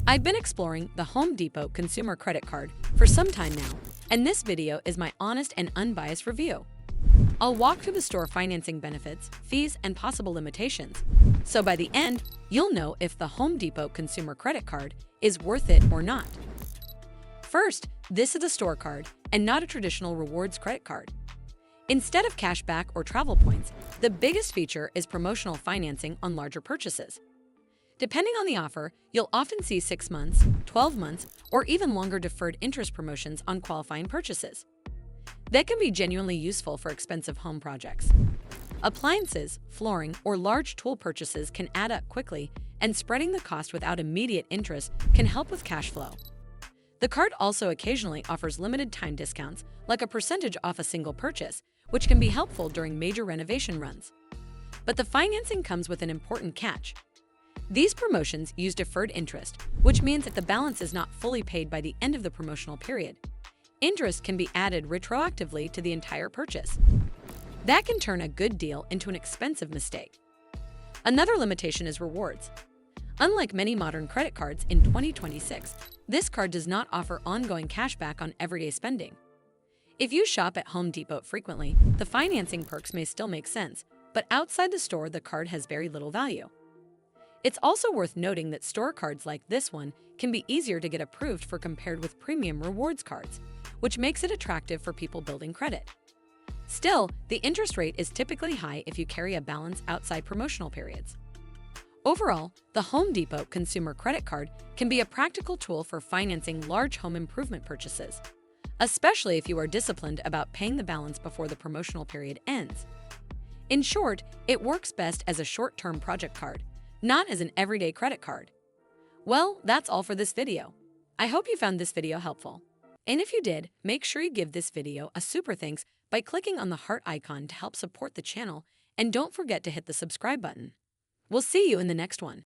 I've been exploring the Home Depot consumer credit card for some time now, and this video is my honest and unbiased review. I'll walk through the store financing benefits, fees, and possible limitations, so by the end, you'll know if the Home Depot consumer credit card is worth it or not. First, this is a store card and not a traditional rewards credit card. Instead of cashback or travel points, the biggest feature is promotional financing on larger purchases. Depending on the offer, you'll often see 6 months, 12 months, or even longer deferred interest promotions on qualifying purchases. That can be genuinely useful for expensive home projects. Appliances, flooring, or large tool purchases can add up quickly, and spreading the cost without immediate interest can help with cash flow. The card also occasionally offers limited time discounts, like a percentage off a single purchase, which can be helpful during major renovation runs. But the financing comes with an important catch. These promotions use deferred interest, which means that the balance is not fully paid by the end of the promotional period. Interest can be added retroactively to the entire purchase. That can turn a good deal into an expensive mistake. Another limitation is rewards. Unlike many modern credit cards in 2026, this card does not offer ongoing cashback on everyday spending. If you shop at Home Depot frequently, the financing perks may still make sense, but outside the store, the card has very little value. It's also worth noting that store cards like this one can be easier to get approved for compared with premium rewards cards, which makes it attractive for people building credit. Still, the interest rate is typically high if you carry a balance outside promotional periods. Overall, the Home Depot consumer credit card can be a practical tool for financing large home improvement purchases, especially if you are disciplined about paying the balance before the promotional period ends. In short, it works best as a short-term project card, not as an everyday credit card. Well, that's all for this video. I hope you found this video helpful. And if you did, make sure you give this video a super thanks by clicking on the heart icon to help support the channel, and don't forget to hit the subscribe button. We'll see you in the next one.